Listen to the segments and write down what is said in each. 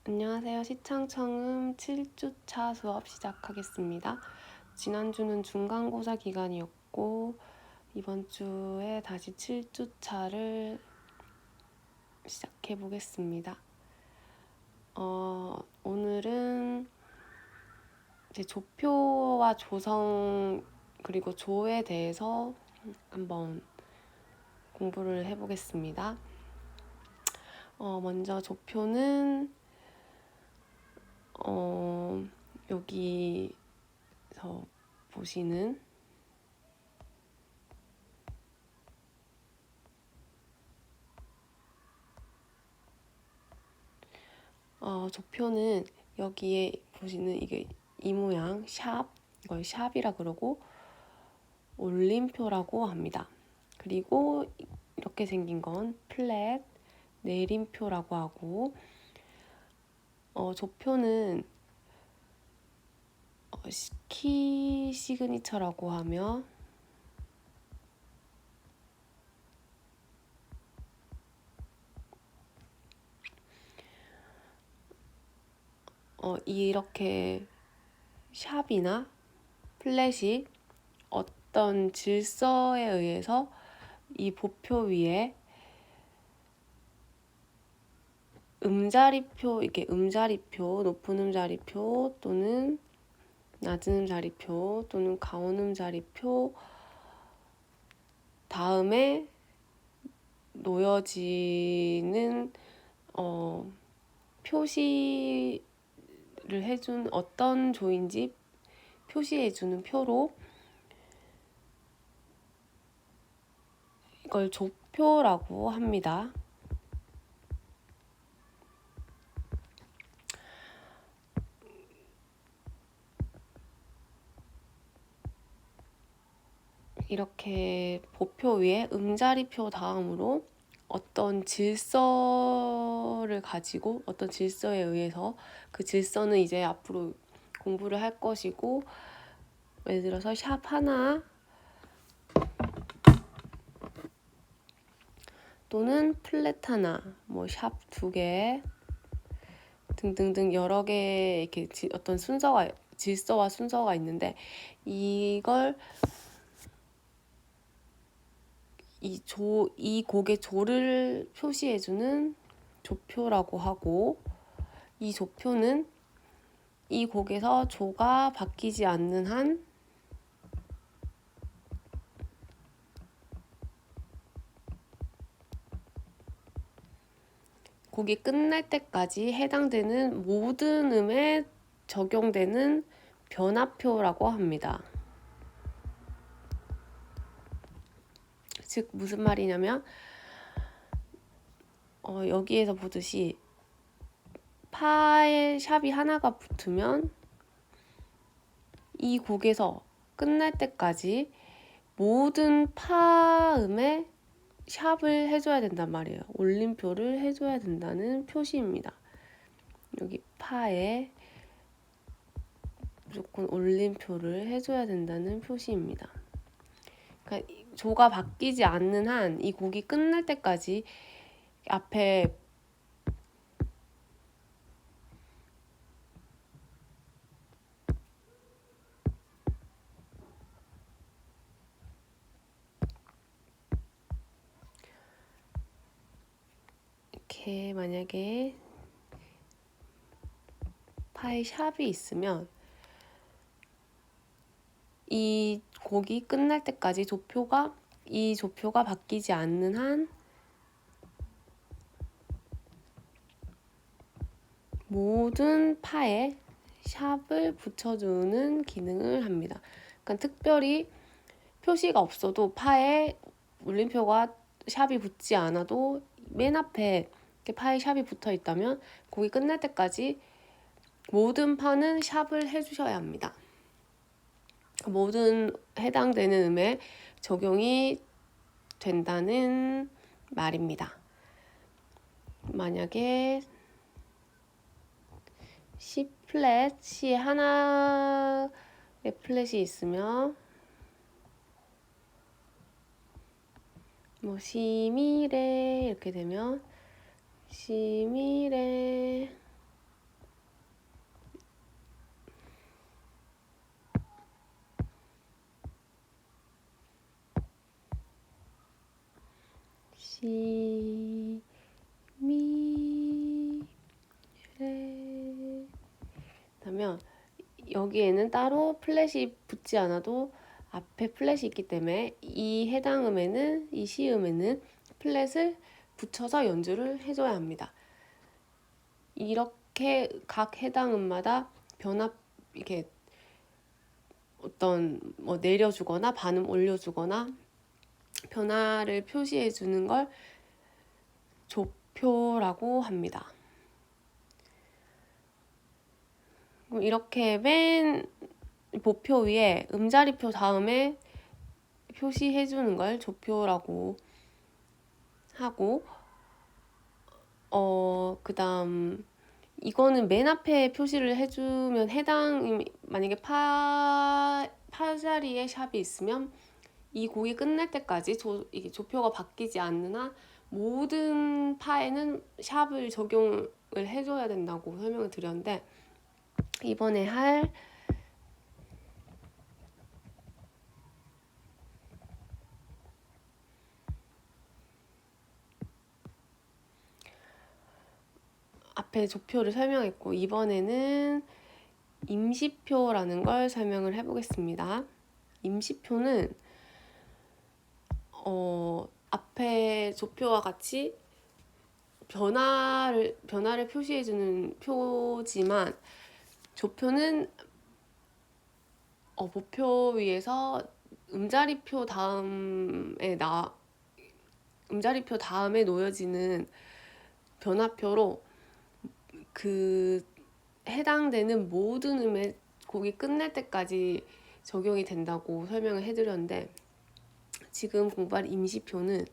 안녕하세요. 시창청음 7주차 수업 시작하겠습니다. 지난주는 중간고사 기간이었고 이번 주에 다시 7주차를 시작해 보겠습니다. 오늘은 이제 조표와 조성 그리고 조에 대해서 한번 공부를 해보겠습니다. 먼저 조표는 여기서 보시는 조표는 여기에 보시는 이게 이 모양 샵, 이걸 샵이라 그러고 올림표라고 합니다. 그리고 이렇게 생긴 건 플랫, 내림표라고 하고 조표는 키 시그니처라고 하며 이렇게 샵이나 플랫이 어떤 질서에 의해서 이 보표 위에 이게 음자리표, 높은 음자리표 또는 낮은 음자리표 또는 가운 음자리표 다음에 놓여지는 표시를 해준 어떤 조인지 표시해주는 표로 이걸 조표라고 합니다. 이렇게 보표 위에 음자리표 다음으로 어떤 질서를 가지고 어떤 질서에 의해서 그 질서는 이제 앞으로 공부를 할 것이고 예를 들어서 샵 하나 또는 플랫 하나, 뭐 샵 두 개 등등등 여러 개의 이렇게 어떤 질서와 순서가 있는데 이걸 이 곡의 조를 표시해주는 조표라고 하고 이 조표는 이 곡에서 조가 바뀌지 않는 한 곡이 끝날 때까지 해당되는 모든 음에 적용되는 변화표라고 합니다. 즉 무슨 말이냐면 여기에서 보듯이 파에 샵이 하나가 붙으면 이 곡에서 끝날 때까지 모든 파음에 샵을 해줘야 된단 말이에요. 올림표를 해줘야 된다는 표시입니다. 여기 파에 무조건 올림표를 해줘야 된다는 표시입니다. 그러니까 조가 바뀌지 않는 한 이 곡이 끝날 때까지 앞에 이렇게 만약에 파에 샵이 있으면 이 곡이 끝날 때까지 이 조표가 바뀌지 않는 한 모든 파에 샵을 붙여주는 기능을 합니다. 그러니까 특별히 표시가 없어도 파에 물림표가 샵이 붙지 않아도 맨 앞에 이렇게 파에 샵이 붙어 있다면 곡이 끝날 때까지 모든 파는 샵을 해주셔야 합니다. 모든 해당되는 음에 적용이 된다는 말입니다. 만약에 C 플랫, C 하나의 플랫이 있으면 뭐 시미레 이렇게 되면 시미레 그러면 여기에는 따로 플랫이 붙지 않아도 앞에 플랫이 있기 때문에 이 해당 음에는, 이 시음에는 플랫을 붙여서 연주를 해줘야 합니다. 이렇게 각 해당 음마다 이렇게 어떤 뭐 내려주거나 반음 올려주거나 변화를 표시해 주는 걸 조표라고 합니다. 이렇게 맨 보표 위에 음자리표 다음에 표시해 주는 걸 조표라고 하고, 그다음 이거는 맨 앞에 표시를 해주면 만약에 파자리에 샵이 있으면 이 곡이 끝날 때까지 이게 조표가 바뀌지 않는 한 모든 파에는 샵을 적용을 해줘야 된다고 설명을 드렸는데, 이번에 할 앞에 조표를 설명했고, 이번에는 임시표라는 걸 설명을 해보겠습니다. 임시표는 앞에 조표와 같이 변화를 표시해주는 표지만, 조표는 보표 위에서 음자리표 다음에 놓여지는 변화표로 그 해당되는 모든 음의 곡이 끝날 때까지 적용이 된다고 설명을 해드렸는데, 지금 공부할 임시표는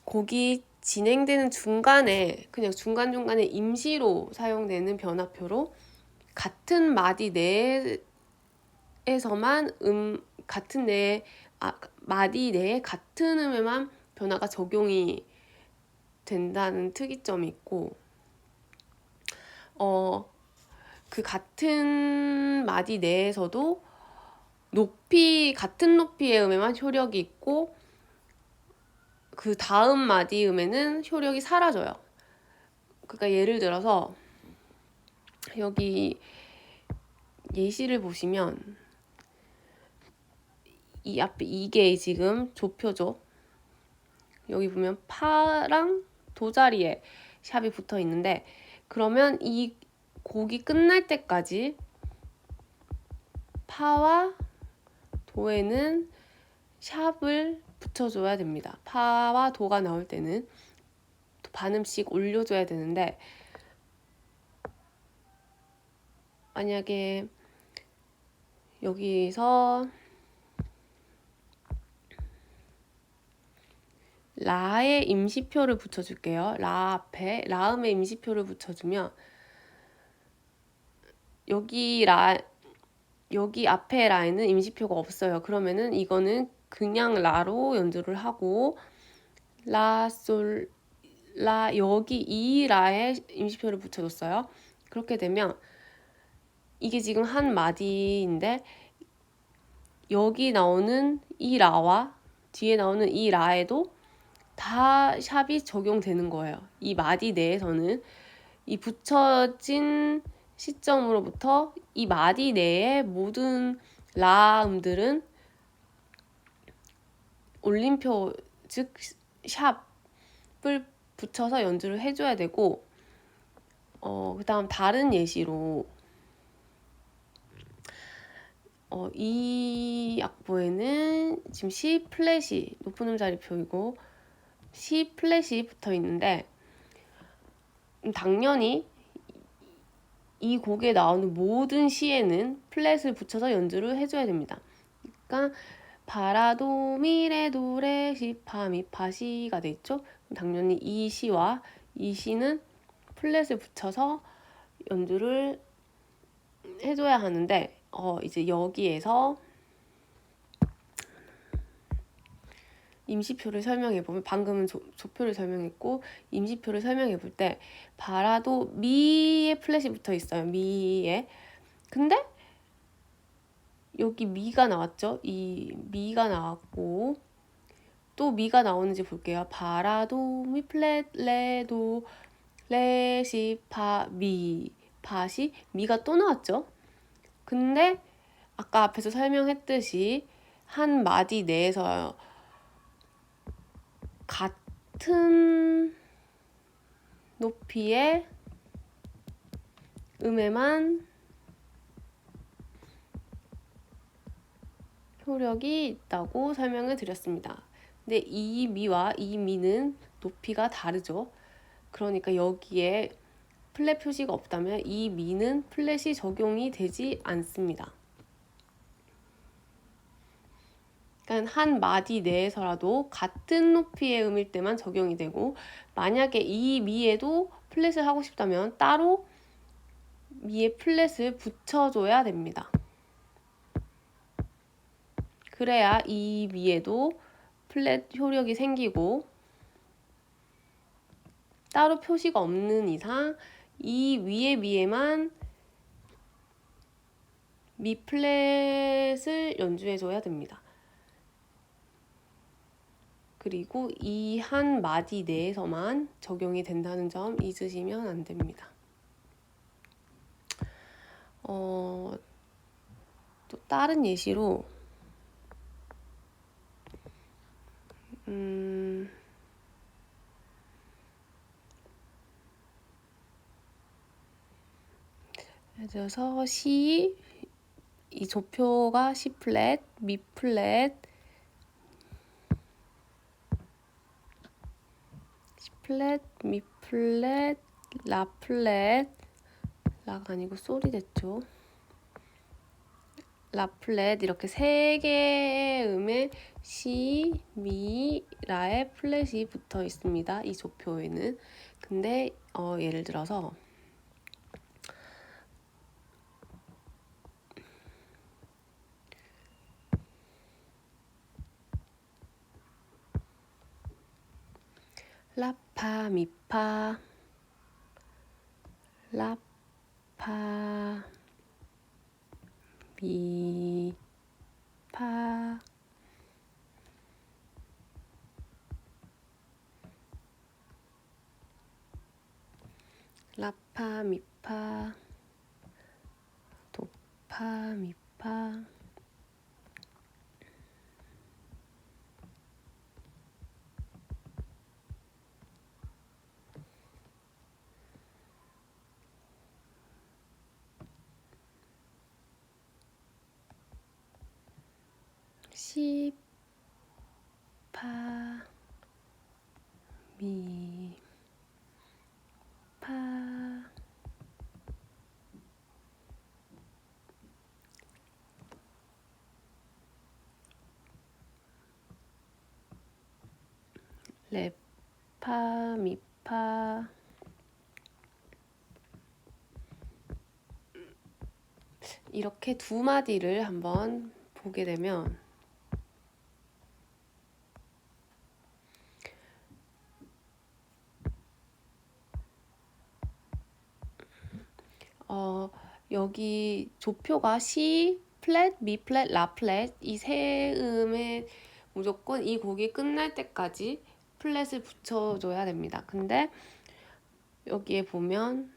곡이 진행되는 중간에 그냥 중간중간에 임시로 사용되는 변화표로 같은 마디 내에서만 마디 내에 같은 음에만 변화가 적용이 된다는 특이점이 있고, 그 같은 마디 내에서도 같은 높이의 음에만 효력이 있고 그 다음 마디 음에는 효력이 사라져요. 그러니까 예를 들어서 여기 예시를 보시면 이 앞에 이게 지금 조표죠. 여기 보면 파랑 도 자리에 샵이 붙어 있는데, 그러면 이 곡이 끝날 때까지 파와 도에는 샵을 붙여줘야 됩니다. 파와 도가 나올 때는 반음씩 올려줘야 되는데, 만약에 여기서 라에 임시표를 붙여줄게요. 라 앞에 라음에 임시표를 붙여주면 여기 앞에 라에는 임시표가 없어요. 그러면은 이거는 그냥 라로 연주를 하고, 라, 솔, 라, 여기 이 라에 임시표를 붙여줬어요. 그렇게 되면 이게 지금 한 마디인데 여기 나오는 이 라와 뒤에 나오는 이 라에도 다 샵이 적용되는 거예요. 이 마디 내에서는 이 붙여진 시점으로부터 이 마디 내의 모든 라음들은 올림표, 즉 샵을 붙여서 연주를 해줘야 되고, 그 다음 다른 예시로 이 악보에는 지금 C 플랫이 높은 음자리표이고 C 플랫이 붙어 있는데, 당연히 이 곡에 나오는 모든 C에는 플랫을 붙여서 연주를 해줘야 됩니다. 그러니까 파라도 미레도 레시 파미 파시가 돼 있죠. 당연히 이 C와 이 C는 플랫을 붙여서 연주를 해줘야 하는데, 이제 여기에서 임시표를 설명해보면, 방금은 조표를 설명했고 임시표를 설명해볼 때 파라도 미에 플랫이 붙어 있어요. 미에. 근데 여기 미가 나왔죠. 이 미가 나왔고 또 미가 나오는지 볼게요. 파라도 미 플랫 레도 레시 파 미 팟이 미가 또 나왔죠. 근데 아까 앞에서 설명했듯이 한 마디 내에서 같은 높이의 음에만 효력이 있다고 설명을 드렸습니다. 근데 이 미와 이 미는 높이가 다르죠. 그러니까 여기에 플랫 표시가 없다면 이 미는 플랫이 적용이 되지 않습니다. 그러니까 한 마디 내에서라도 같은 높이의 음일 때만 적용이 되고, 만약에 이 미에도 플랫을 하고 싶다면 따로 미에 플랫을 붙여줘야 됩니다. 그래야 이 미에도 플랫 효력이 생기고, 따로 표시가 없는 이상 이 위의 미에만 미 플랫을 연주해줘야 됩니다. 그리고 이 한 마디 내에서만 적용이 된다는 점 잊으시면 안 됩니다. 또 다른 예시로 예를 들어서 C, 이 조표가 C 플랫, 미 플랫, C 플랫, 미 플랫, 라 플랫, 라가 아니고 솔이 됐죠. 라 플랫, 이렇게 세 개의 음에 C, 미, 라의 플랫이 붙어 있습니다. 이 조표에는. 근데 예를 들어서 라파, 미파, 라파, 미파, 라파, 미파, 도파, 미파, 시, 파, 미, 파, 레, 파, 미파. 이렇게 두 마디를 한번 보게 되면 여기 조표가 C 플랫, 미 플랫, 라 플랫 이 세 음에 무조건 이 곡이 끝날 때까지 플랫을 붙여줘야 됩니다. 근데 여기에 보면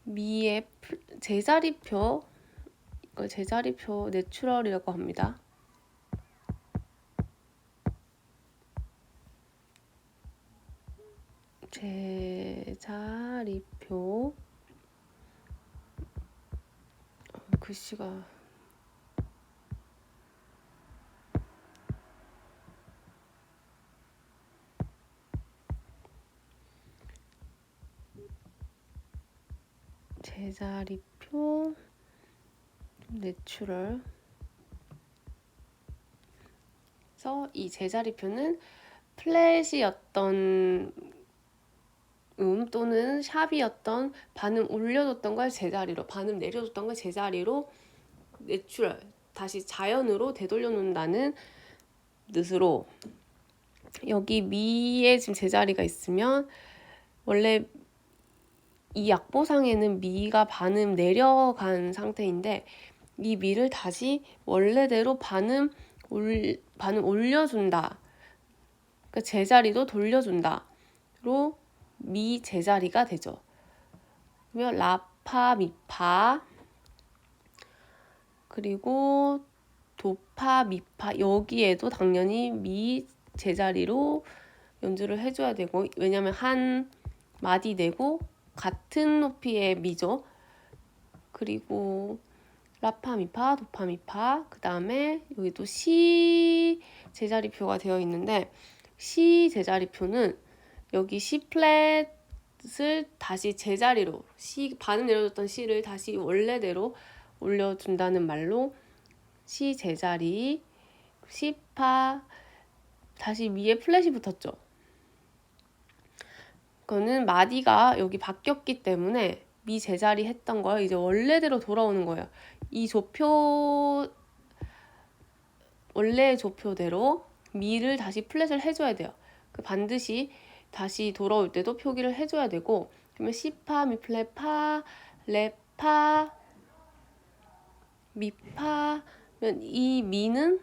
미의 제자리표, 이걸 제자리표 내추럴이라고 합니다. 제자리표, 글씨가 제자리표 내추럴. 그래서 이 제자리표는 플랫이었던 또는 샵이었던 반음 올려줬던 걸 제자리로, 반음 내려줬던 걸 제자리로 내추럴, 다시 자연으로 되돌려 놓는다는 뜻으로, 여기 미에 지금 제자리가 있으면 원래 이 악보상에는 미가 반음 내려간 상태인데 이 미를 다시 원래대로 반음 올려준다. 그러니까 제자리도 돌려준다. 로 미 제자리가 되죠. 그러면 라파, 미파, 그리고 도파, 미파, 여기에도 당연히 미 제자리로 연주를 해줘야 되고, 왜냐면 한 마디 내고 같은 높이의 미죠. 그리고 라파, 미파, 도파, 미파, 그 다음에 여기 또 시 제자리표가 되어 있는데, 시 제자리표는 여기 C 플랫을 다시 제자리로, C 반음 내려줬던 C를 다시 원래대로 올려준다는 말로 C 제자리, C파, 다시 위에 플랫이 붙었죠. 그거는 마디가 여기 바뀌었기 때문에 미 제자리 했던 걸 이제 원래대로 돌아오는 거예요. 이 조표, 원래의 조표대로 미를 다시 플랫을 해줘야 돼요. 반드시 다시 돌아올 때도 표기를 해줘야 되고, 그러면 C파, 미플랫, 파, 레파, 미파, 이 미는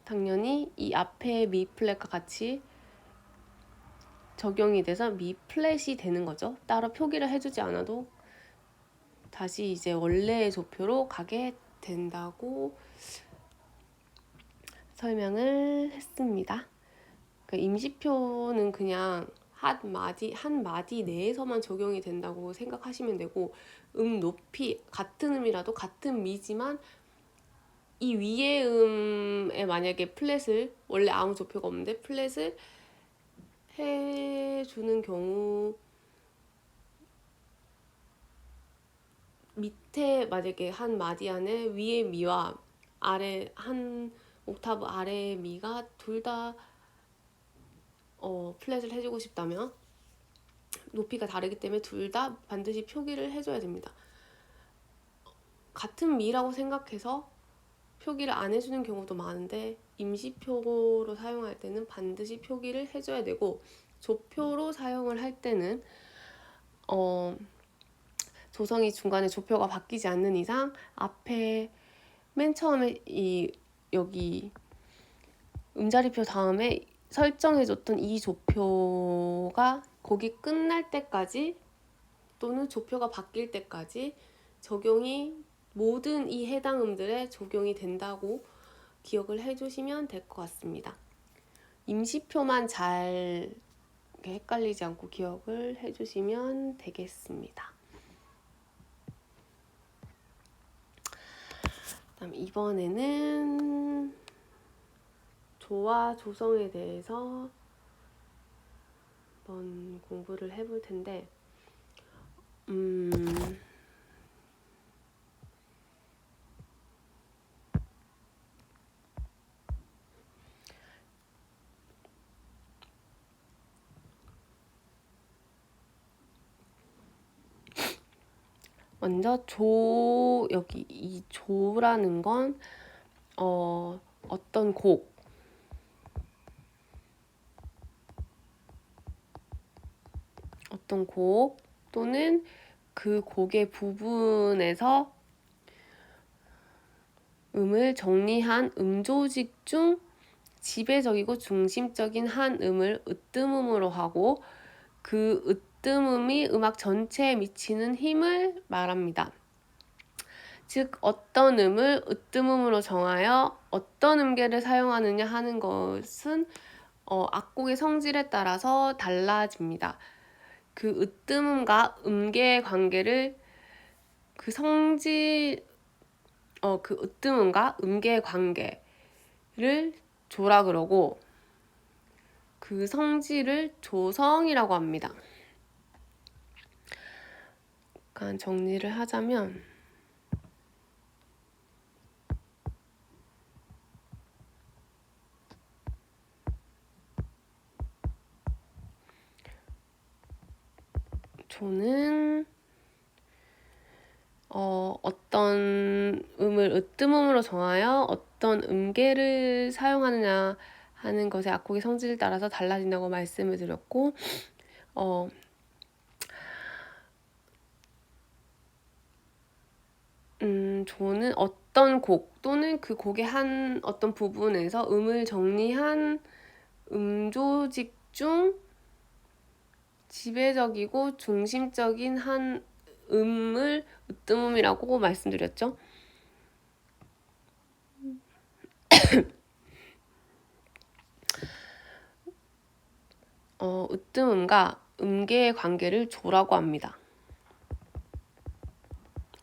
당연히 이 앞에 미 플랫과 같이 적용이 돼서 미 플랫이 되는 거죠. 따로 표기를 해주지 않아도 다시 이제 원래의 조표로 가게 된다고 설명을 했습니다. 그러니까 임시표는 그냥 한 마디 내에서만 적용이 된다고 생각하시면 되고, 높이 같은 음이라도 같은 미지만 이 위의 음에 만약에 플랫을, 원래 아무 조표가 없는데 플랫을 해주는 경우, 밑에 만약에 한 마디 안에 위의 미와 아래 한 옥타브 아래의 미가 둘 다 플랫을 해주고 싶다면 높이가 다르기 때문에 둘 다 반드시 표기를 해줘야 됩니다. 같은 미라고 생각해서 표기를 안 해주는 경우도 많은데, 임시표로 사용할 때는 반드시 표기를 해줘야 되고, 조표로 사용을 할 때는 조성이 중간에 조표가 바뀌지 않는 이상 앞에 맨 처음에 여기 음자리표 다음에 설정해줬던 이 조표가 곡이 끝날 때까지 또는 조표가 바뀔 때까지 적용이, 모든 이 해당 음들에 적용이 된다고 기억을 해주시면 될 것 같습니다. 임시표만 잘 헷갈리지 않고 기억을 해주시면 되겠습니다. 그다음 이번에는 조와 조성에 대해서 한번 공부를 해볼 텐데, 먼저 여기 이 조라는 건 어떤 곡, 또는 그 곡의 부분에서 음을 정리한 음조직 중 지배적이고 중심적인 한 음을 으뜸음으로 하고, 그 으뜸음이 음악 전체에 미치는 힘을 말합니다. 즉 어떤 음을 으뜸음으로 정하여 어떤 음계를 사용하느냐 하는 것은 악곡의 성질에 따라서 달라집니다. 그 으뜸음과 음계의 관계를 그 으뜸음과 음계의 관계를 조라 그러고, 그 성질을 조성이라고 합니다. 약간 정리를 하자면, 조는 어떤 음을 으뜸음으로 정하여 어떤 음계를 사용하느냐 하는 것의 악곡의 성질에 따라서 달라진다고 말씀을 드렸고, 조는 어떤 곡 또는 그 곡의 한 어떤 부분에서 음을 정리한 음조직 중 지배적이고 중심적인 한 음을 으뜸음이라고 말씀드렸죠. 으뜸음과 음계의 관계를 조라고 합니다.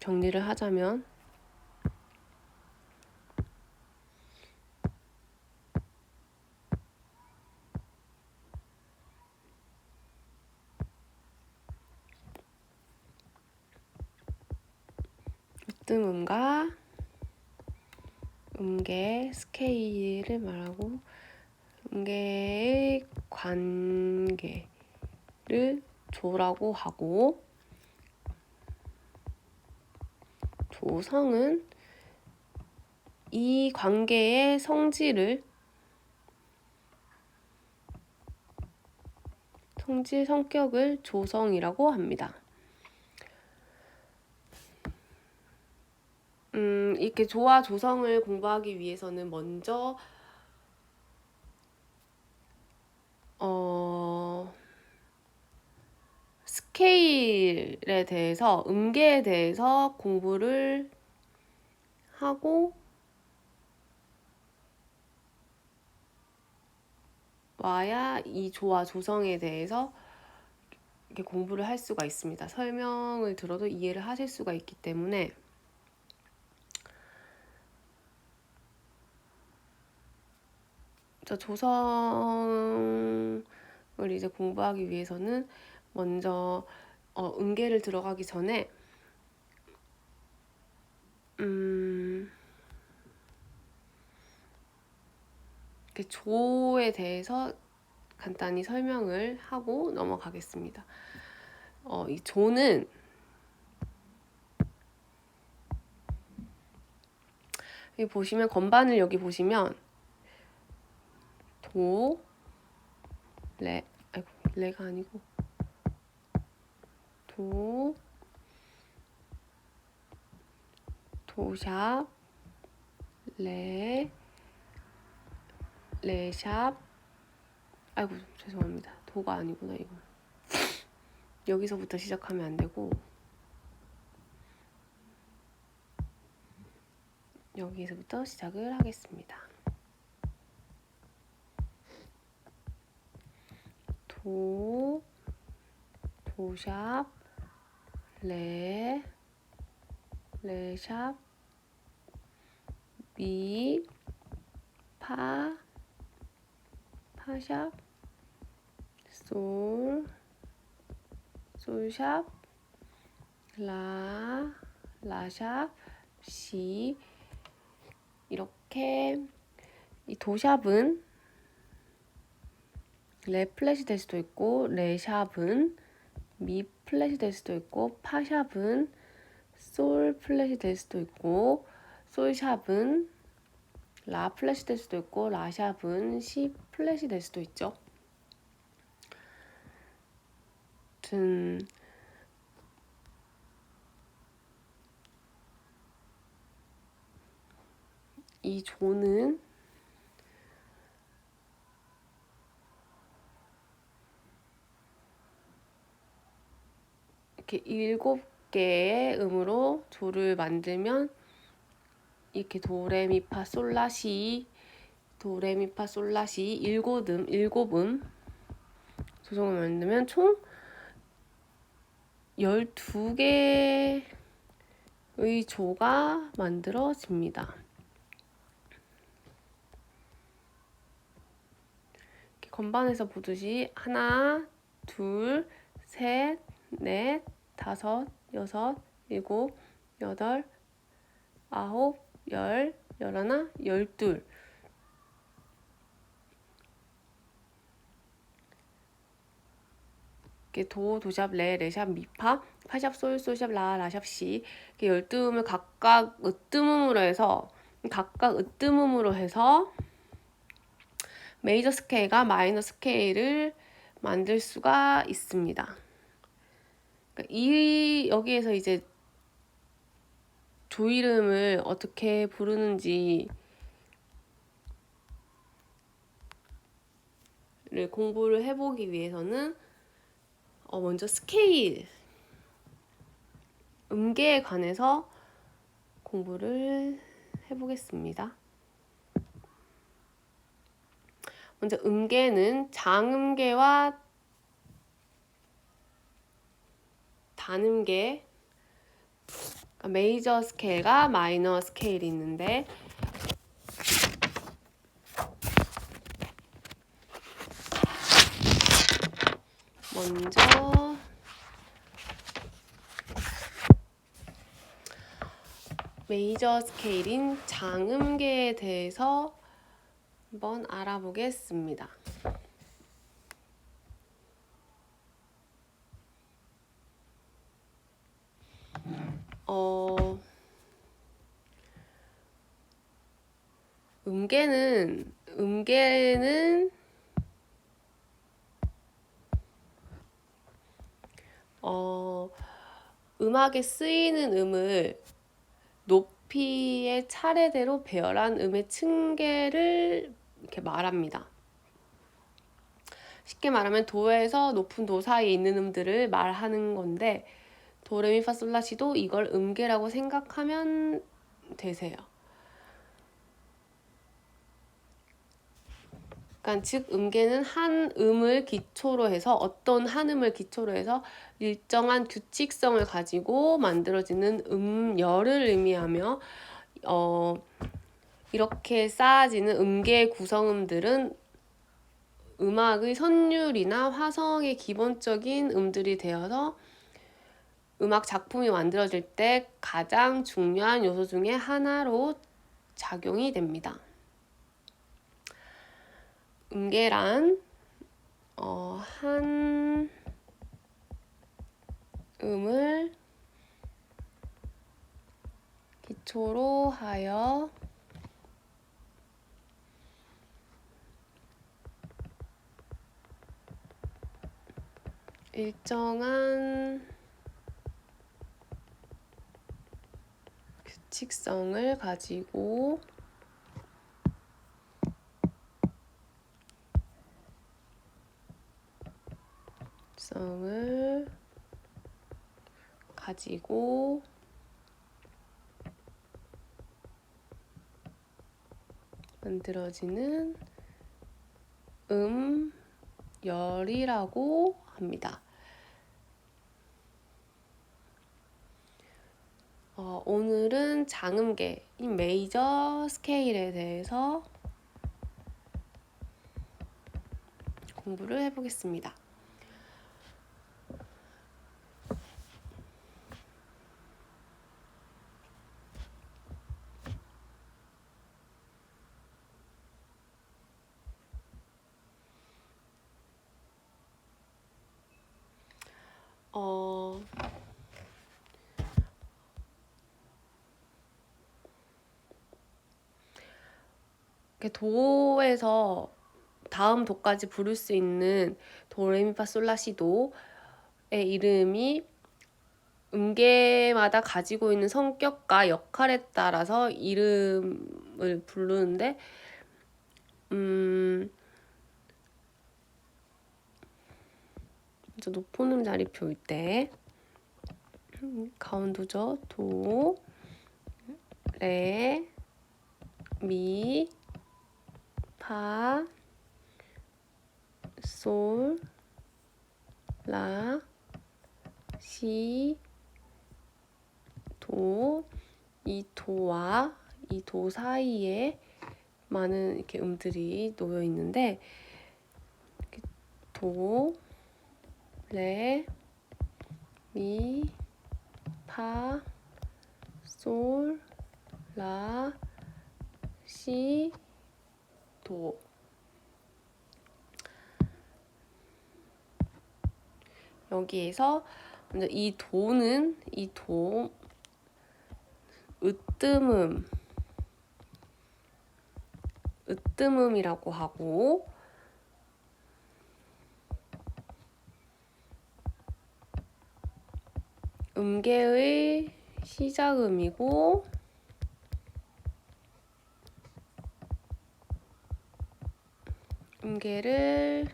정리를 하자면 으뜸음과 음계 스케일을 말하고 음계의 관계를 조라고 하고 조성은 이 관계의 성질 성격을 조성이라고 합니다. 이렇게 조와 조성을 공부하기 위해서는 먼저 스케일에 대해서 음계에 대해서 공부를 하고 와야 이 조와 조성에 대해서 이렇게 공부를 할 수가 있습니다. 설명을 들어도 이해를 하실 수가 있기 때문에 조성을 이제 공부하기 위해서는 먼저 음계를 들어가기 전에 이렇게 조에 대해서 간단히 설명을 하고 넘어가겠습니다. 이 조는 여기 보시면 건반을 여기 보시면 도, 레, 아이고 레가 아니고 도, 도샵, 레, 레샵, 아이고 죄송합니다. 도가 아니구나 이거. 여기서부터 시작하면 안 되고 여기서부터 시작을 하겠습니다. 도, 도샵, 레, 레샵, 미, 파, 파샵, 솔, 솔샵, 라, 라샵, 시. 이렇게 이 도샵은 레 플랫이 될 수도 있고 레샵은 미 플랫이 될 수도 있고 파샵은 솔 플랫이 될 수도 있고 솔샵은 라 플랫이 될 수도 있고 라샵은 시 플랫이 될 수도 있죠. 아무튼 이 조는 이렇게 7개의 음으로 조를 만들면 이렇게 도레미파솔라시 도레미파솔라시 7음 조성을 만들면 총 12개의 조가 만들어집니다. 이렇게 건반에서 보듯이 하나, 둘, 셋, 넷, 다섯, 여섯, 일곱, 여덟, 아홉, 열, 열하나, 열둘. 이렇게 도, 도샵, 레, 레샵, 미파, 파샵, 솔, 솔샵, 라, 라샵, 시. 이렇게 12음을 각각 으뜸음으로 해서 메이저 스케일과 마이너 스케일을 만들 수가 있습니다. 그러니까 여기에서 이제 조이름을 어떻게 부르는지를 공부를 해보기 위해서는 먼저 스케일, 음계에 관해서 공부를 해보겠습니다. 먼저 음계는 장음계와 단음계, 그러니까 메이저 스케일과 마이너 스케일이 있는데 먼저 메이저 스케일인 장음계에 대해서 한번 알아보겠습니다. 음계는 음악에 쓰이는 음을 높이의 차례대로 배열한 음의 층계를 이렇게 말합니다. 쉽게 말하면 도에서 높은 도 사이에 있는 음들을 말하는 건데 도레미파솔라시도 이걸 음계라고 생각하면 되세요. 그러니까 즉 음계는 한 음을 기초로 해서 어떤 한 음을 기초로 해서 일정한 규칙성을 가지고 만들어지는 음열을 의미하며 이렇게 쌓아지는 음계의 구성음들은 음악의 선율이나 화성의 기본적인 음들이 되어서 음악 작품이 만들어질 때 가장 중요한 요소 중에 하나로 작용이 됩니다. 음계란 한 음을 기초로 하여 일정한 규칙성을 가지고 만들어지는 음열이라고 합니다. 오늘은 장음계인 메이저 스케일에 대해서 공부를 해보겠습니다. 도에서 다음 도까지 부를 수 있는 도레미파솔라시도의 이름이 음계마다 가지고 있는 성격과 역할에 따라서 이름을 부르는데 먼저 높은 음 자리표일 때 가운도죠. 도, 레, 미, 파, 솔, 라, 시, 도, 이 도와 이 도 사이에 많은 이렇게 음들이 놓여 있는데 도, 레, 미, 파, 솔, 라, 시, 도. 여기에서 먼저 이 도는 으뜸음이라고 하고 음계의 시작음이고 음계를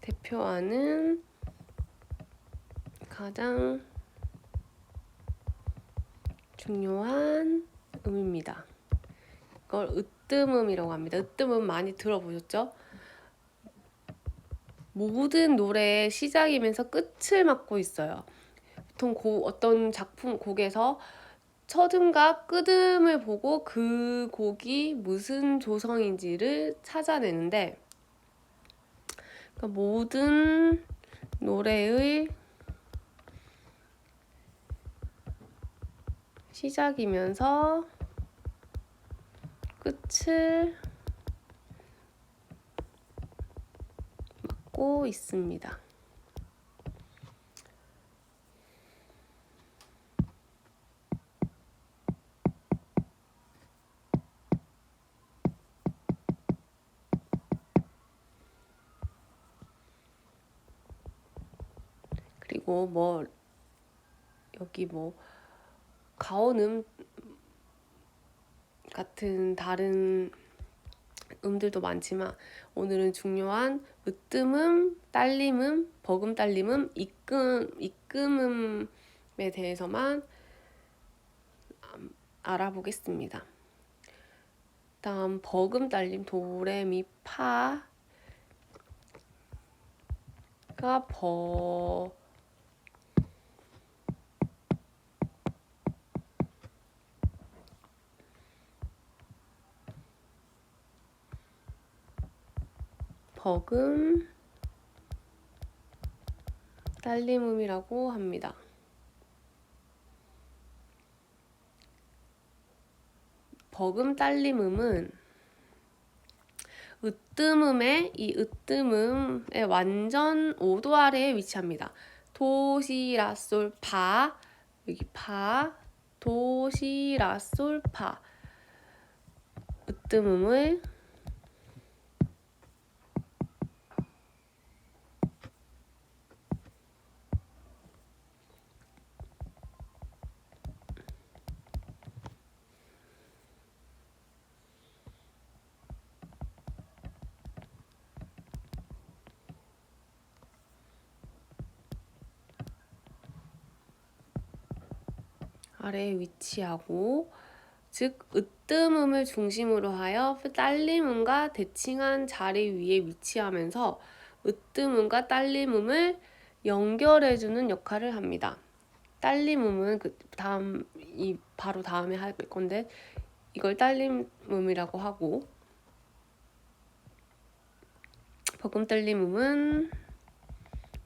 대표하는 가장 중요한 음입니다. 이걸 으뜸음이라고 합니다. 으뜸음 많이 들어보셨죠? 모든 노래의 시작이면서 끝을 맡고 있어요. 보통 어떤 작품 곡에서 첫음과 끝음을 보고 그 곡이 무슨 조성인지를 찾아내는데, 그러니까 모든 노래의 시작이면서 끝을 맡고 있습니다. 그리고 여기 가온음 같은 다른 음들도 많지만 오늘은 중요한 으뜸음, 딸림음, 버금 딸림음, 입금음에 대해서만 알아보겠습니다. 다음 버금 딸림 도레미파가 버금 딸림음이라고 합니다. 버금 딸림음은 이 으뜸음의 완전 5도 아래에 위치합니다. 도, 시, 라, 솔, 파, 여기 파, 도, 시, 라, 솔, 파. 으뜸음을 아래에 위치하고, 즉 으뜸음을 중심으로 하여 딸림음과 대칭한 자리 위에 위치하면서 으뜸음과 딸림음을 연결해주는 역할을 합니다. 딸림음은 바로 다음에 할 건데 이걸 딸림음이라고 하고, 버금 딸림음은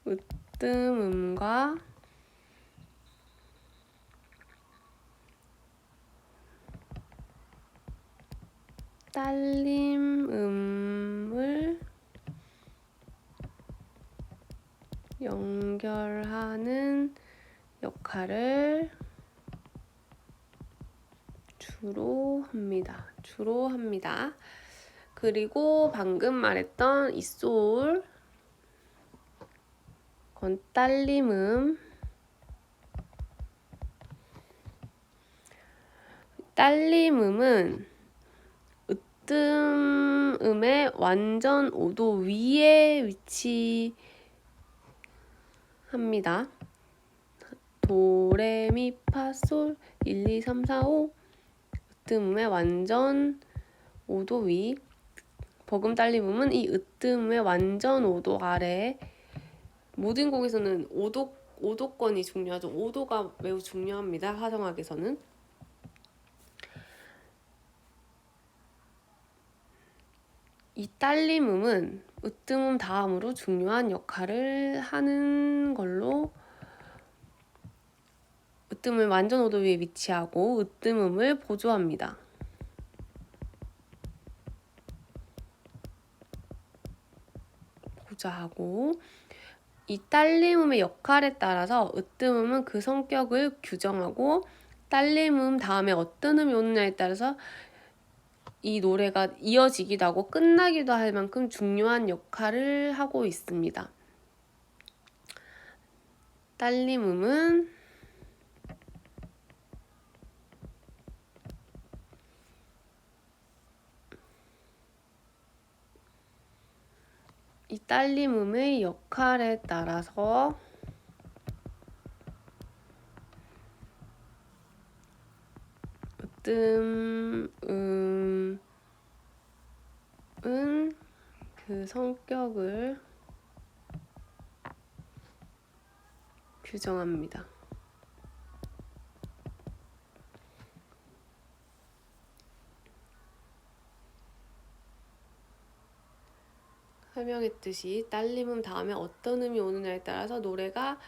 으뜸음과 딸림음을 연결하는 역할을 주로 합니다. 그리고 방금 말했던 이솔, 건 딸림음. 딸림음은 으뜸음의 완전 5도 위에 위치합니다. 도, 레, 미, 파, 솔 1, 2, 3, 4, 5 으뜸음의 완전 5도 위. 버금 딸림음은 이 으뜸음의 완전 5도 아래. 모든 곡에서는 5도권이 중요하죠. 5도가 매우 중요합니다. 화성학에서는. 이 딸림음은 으뜸음 다음으로 중요한 역할을 하는 걸로, 으뜸을 완전 5도 위에 위치하고 으뜸음을 보조합니다. 보조하고, 이 딸림음의 역할에 따라서 으뜸음은 그 성격을 규정하고, 딸림음 다음에 어떤 음이 오느냐에 따라서 이 노래가 이어지기도 하고 끝나기도 할 만큼 중요한 역할을 하고 있습니다. 딸림음은 이 딸림음의 역할에 따라서 으뜸음은 그 성격을 규정합니다. 설명했듯이 딸림음 다음에 어떤 음이 오느냐에 따라서 노래가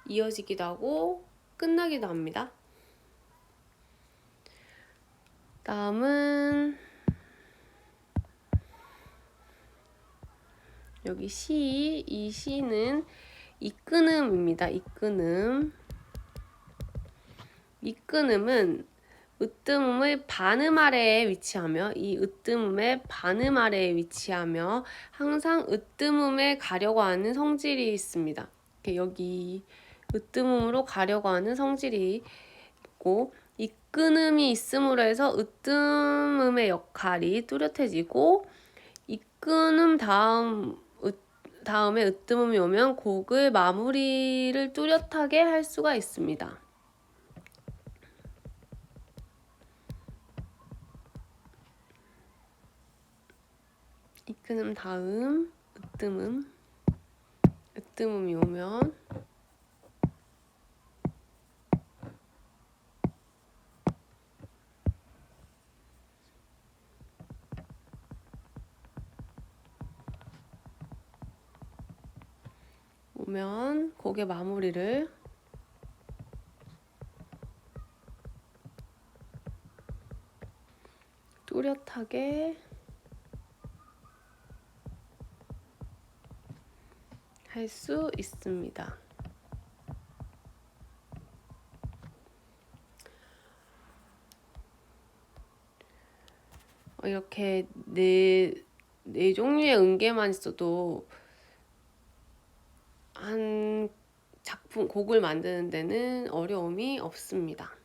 이어지기도 하고 끝나기도 합니다. 다음은 여기 시, 이 시는 이끈음입니다. 이끈음. 이끈음은 으뜸음의 반음 아래에 위치하며 이 으뜸음의 반음 아래에 위치하며 항상 으뜸음에 가려고 하는 성질이 있습니다. 여기 으뜸음으로 가려고 하는 성질이 있고 이끈음이 있음으로 해서 으뜸음의 역할이 뚜렷해지고 이끈음 다음에 으뜸음이 오면 곡의 마무리를 뚜렷하게 할 수가 있습니다. 이끈음 다음 으뜸음이 오면 곡의 마무리를 뚜렷하게 할 수 있습니다. 이렇게 네 종류의 음계만 있어도 한 곡을 만드는 데는 어려움이 없습니다.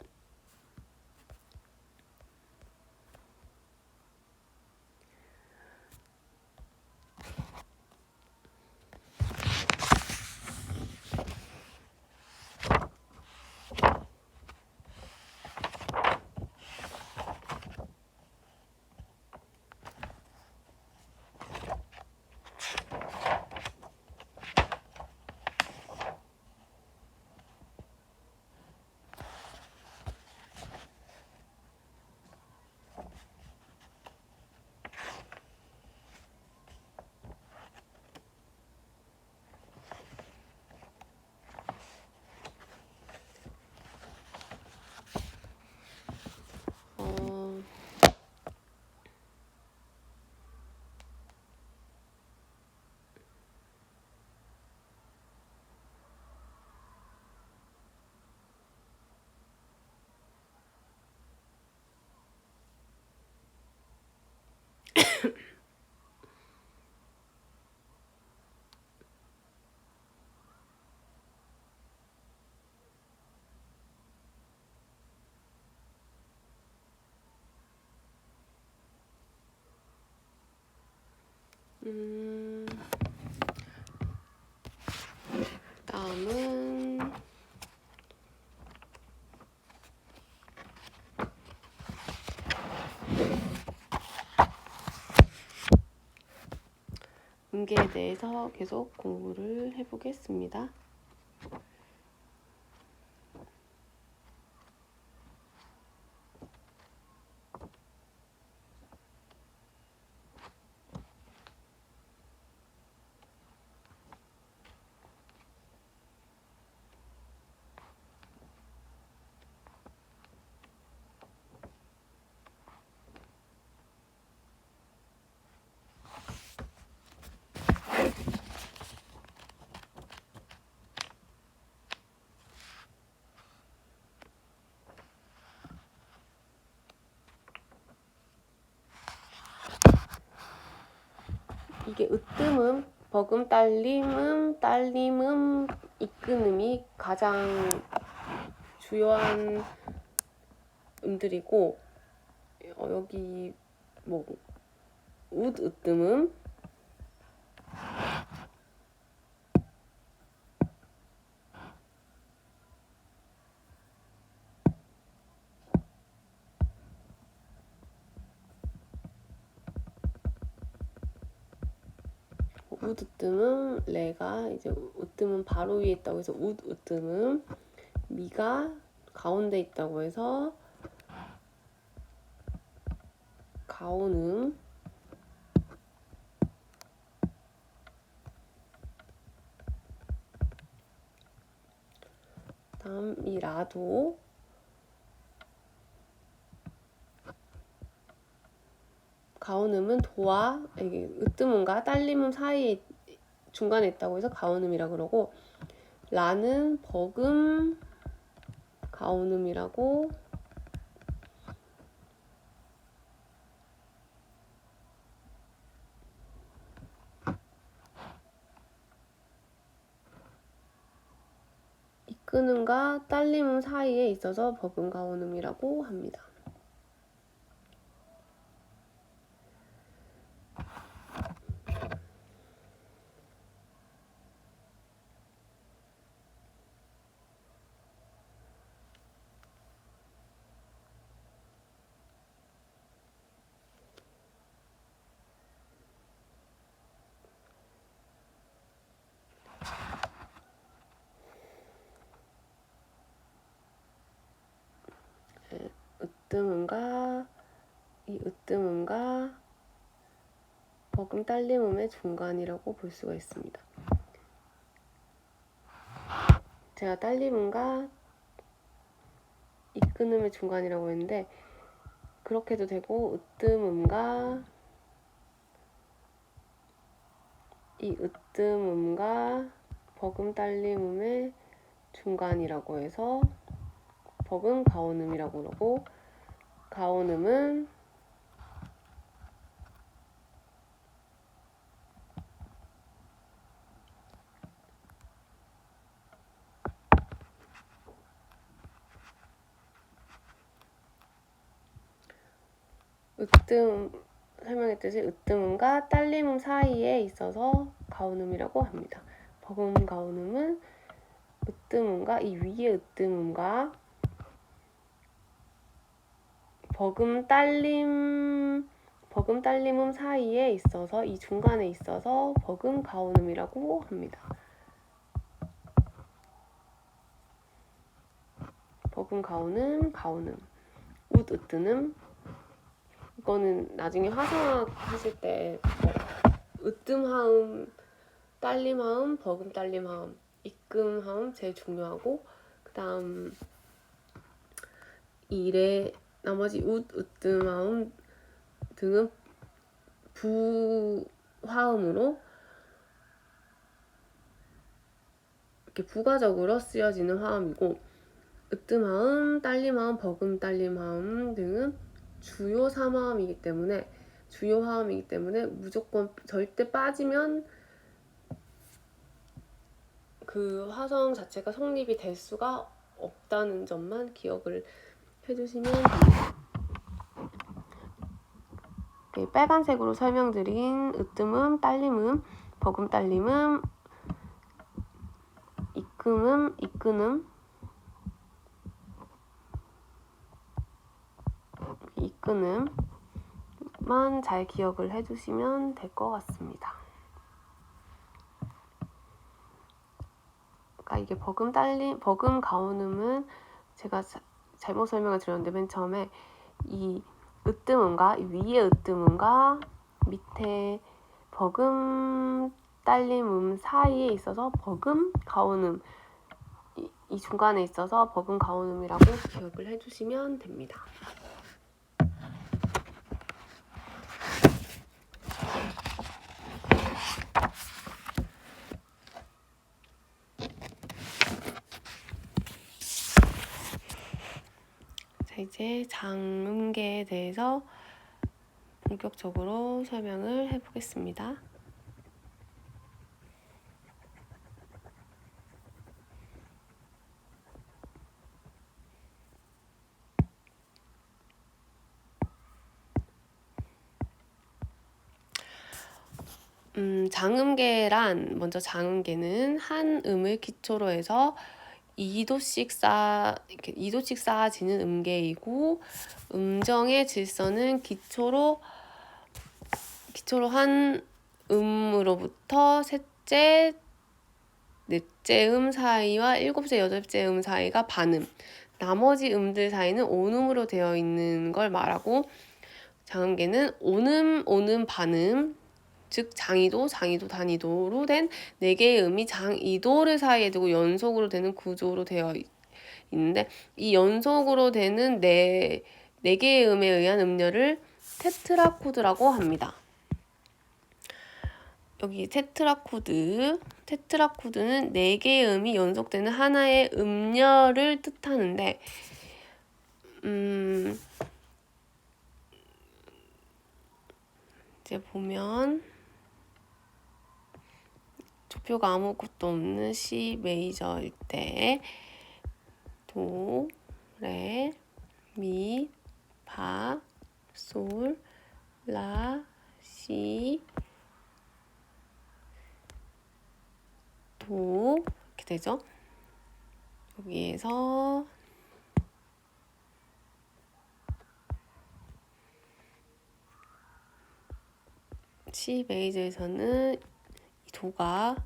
다음은 음계에 대해서 계속 공부를 해보겠습니다. 이게 으뜸음, 버금, 딸림음, 이끈음이 가장 주요한 음들이고 여기 뭐 으뜸음, 우드뜸음, 레가 이제 으뜸음 바로 위에 있다고 해서 우드뜸음, 미가 가운데 있다고 해서 가온음, 다음 이 라도 가온음은 도와 이게 으뜸음과 딸림음 사이에 중간에 있다고 해서 가온음이라 그러고, 라는 버금 가온음이라고, 이끄는과 딸림음 사이에 있어서 버금 가온음이라고 합니다. 으뜸음과 이 으뜸음과 버금 딸림음의 중간이라고 볼 수가 있습니다. 제가 딸림음과 이끄음의 중간이라고 했는데 그렇게 해도 되고, 으뜸음과 이 으뜸음과 버금 딸림음의 중간이라고 해서 버금 가온음이라고 그러고, 가온음은 설명했듯이 으뜸음과 딸림음 사이에 있어서 가온음이라고 합니다. 버금 가온음은 으뜸음과 이 위의 으뜸음과 버금 딸림음 사이에 있어서, 이 중간에 있어서 버금 가온음이라고 합니다. 버금 가온음, 가온음, 으뜸음. 이거는 나중에 화성학 하실 때 으뜸하음, 딸림하음, 버금 딸림하음, 이끔하음 제일 중요하고, 그 다음 이래 나머지 으뜸하음 등은 부화음으로 이렇게 부가적으로 쓰여지는 화음이고, 으뜸하음, 딸림하음, 버금 딸림하음 등은 주요 3화음이기 때문에, 주요 화음이기 때문에 무조건 절대 빠지면 그 화성 자체가 성립이 될 수가 없다는 점만 기억을 해주시면 됩니다. 빨간색으로 설명드린 으뜸음, 딸림음, 버금 딸림음, 이끔음, 이끄음, 이끄음만 잘 기억을 해주시면 될 것 같습니다. 그러니까 이게 버금 가온음은 제가 잘못 설명을 드렸는데, 맨 처음에 이 으뜸음과 이 위의 으뜸음과 밑에 버금 딸림음 사이에 있어서 버금 가온음, 이 중간에 있어서 버금 가온음이라고 기억을 해주시면 됩니다. 자, 이제 장음계에 대해서 본격적으로 설명을 해보겠습니다. 장음계란, 먼저 장음계는 한 음을 기초로 해서 2도씩 쌓아지는 음계이고, 음정의 질서는 기초로 한 음으로부터 셋째, 넷째 음 사이와 일곱째, 여덟째 음 사이가 반음. 나머지 음들 사이는 온음으로 되어 있는 걸 말하고 장음계는 온음, 온음, 반음, 즉 장이도, 장이도, 단이도로 된 4개의 음이 장이도를 사이에 두고 연속으로 되는 구조로 되어 있는데 이 연속으로 되는 4개의 음에 의한 음열을 테트라코드라고 합니다. 여기 테트라코드는 4개의 음이 연속되는 하나의 음열을 뜻하는데 이제 보면 조표가 아무것도 없는 C 메이저일 때 도, 레, 미, 파, 솔, 라, 시, 도 이렇게 되죠. 여기에서 C 메이저에서는 이 도가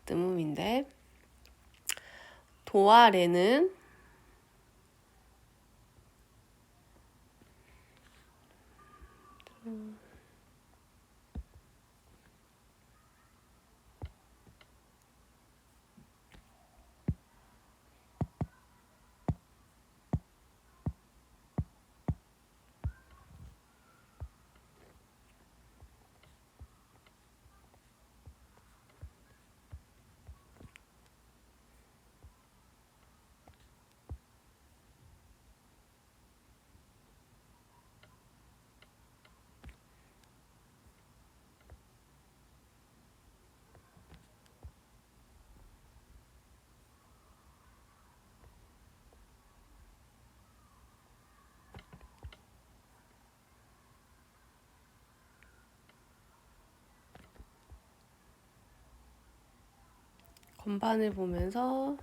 뜸음인데 도와 레는 건반을 보면서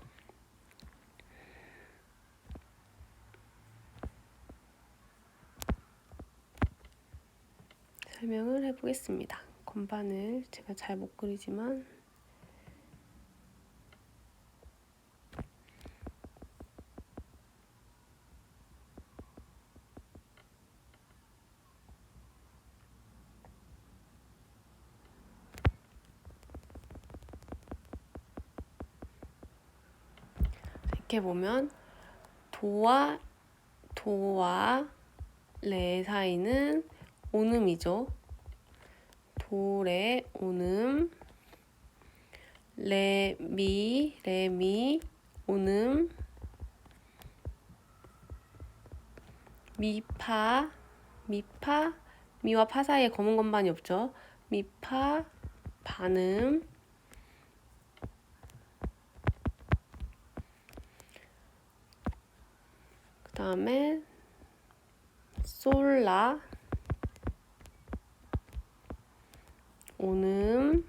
설명을 해보겠습니다. 건반을 제가 잘 못 그리지만 이렇게 보면 도와 레 사이는 온음이죠. 도, 레, 온음, 레, 미, 온음, 미, 파, 미와 파 사이에 검은 건반이 없죠. 미, 파, 반음, 그 다음에 솔, 라, 온음,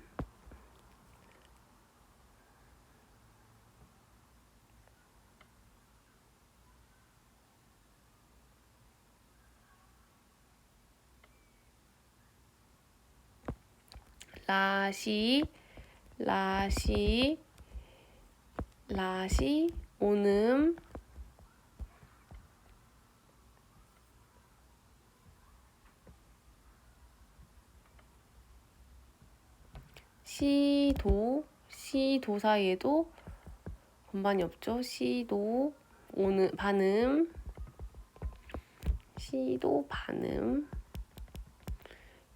라시, 온음, 시도 사이에도 건반이 없죠. 시도, 온음, 반음, 시도, 반음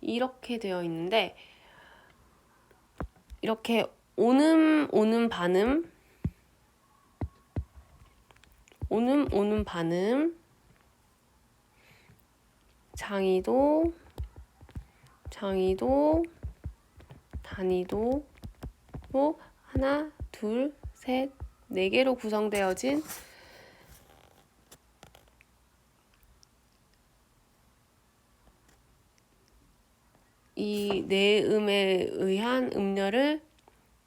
이렇게 되어 있는데 이렇게 온음, 반음, 온음, 반음, 장이도, 단이도 하나, 둘, 셋, 4개로 구성되어진 이 4음에 의한 음열을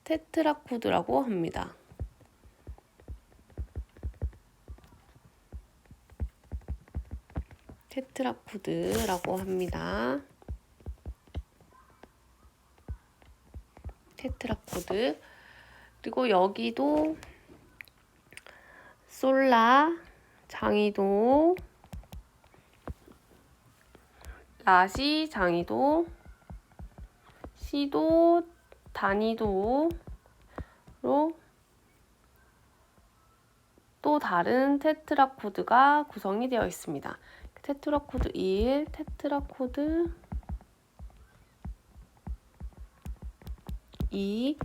테트라코드라고 합니다. 테트라코드라고 합니다. 테트라 코드. 그리고 여기도 솔라, 장이도, 라시, 장이도, 시도, 단위도로 또 다른 테트라 코드가 구성이 되어 있습니다. 테트라 코드 1, 테트라 코드 2.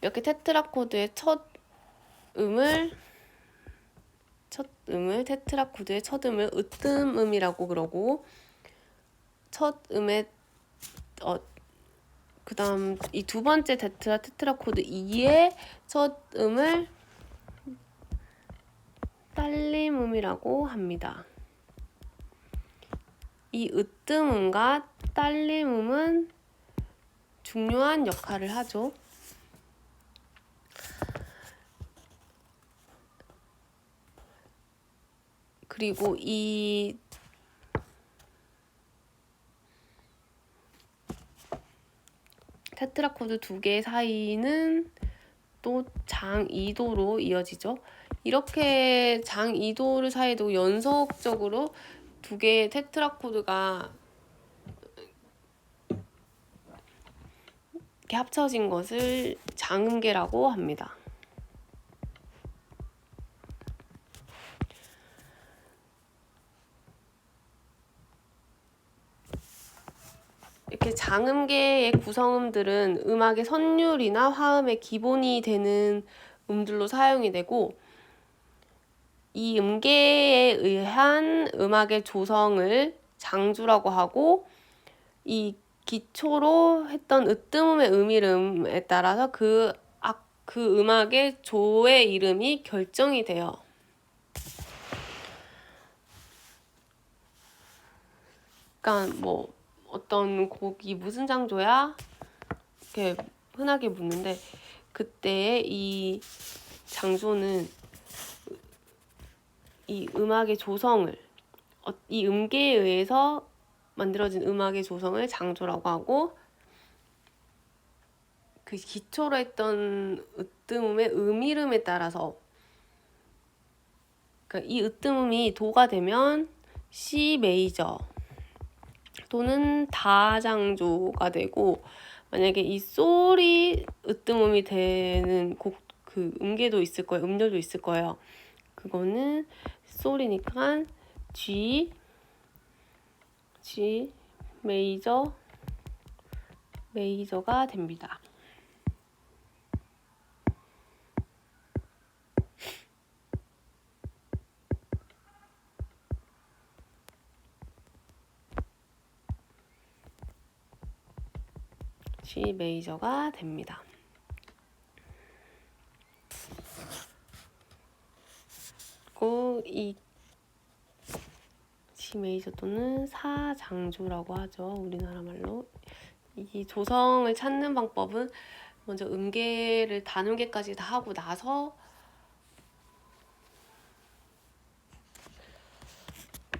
이렇게 테트라 코드의 첫 음을 테트라 코드의 첫 음을 으뜸음이라고 그러고, 첫 음의 그다음 이 두 번째 테트라 코드 2의 첫 음을 딸림음이라고 합니다. 이 으뜸음과 딸림음은 중요한 역할을 하죠. 그리고 이 테트라 코드 두 개 사이는 또 장이도로 이어지죠. 이렇게 장이도를 사이도 연속적으로 두 개의 테트라 코드가 이렇게 합쳐진 것을 장음계라고 합니다. 이렇게 장음계의 구성음들은 음악의 선율이나 화음의 기본이 되는 음들로 사용이 되고, 이 음계에 의한 음악의 조성을 장주라고 하고, 이 기초로 했던 으뜸음의 음이름에 따라서 그 음악의 조의 이름이 결정이 돼요. 그러니까 뭐 어떤 곡이 무슨 장조야? 이렇게 흔하게 묻는데, 그때 이 장조는 이 음악의 조성을, 이 음계에 의해서 만들어진 음악의 조성을 장조라고 하고, 그 기초로 했던 으뜸음의 음이름에 따라서, 그러니까 이 으뜸음이 도가 되면 C 메이저 또는 다장조가 되고, 만약에 이 솔이 으뜸음이 되는 그 음계도 있을 거예요. 음절도 있을 거예요. 그거는 솔이니까 G 메이저가 됩니다. G 메이저가 됩니다. 그리고 이 G 메이저 또는 사장조라고 하죠. 우리나라 말로. 이 조성을 찾는 방법은 먼저 음계를 단음계까지 다 하고 나서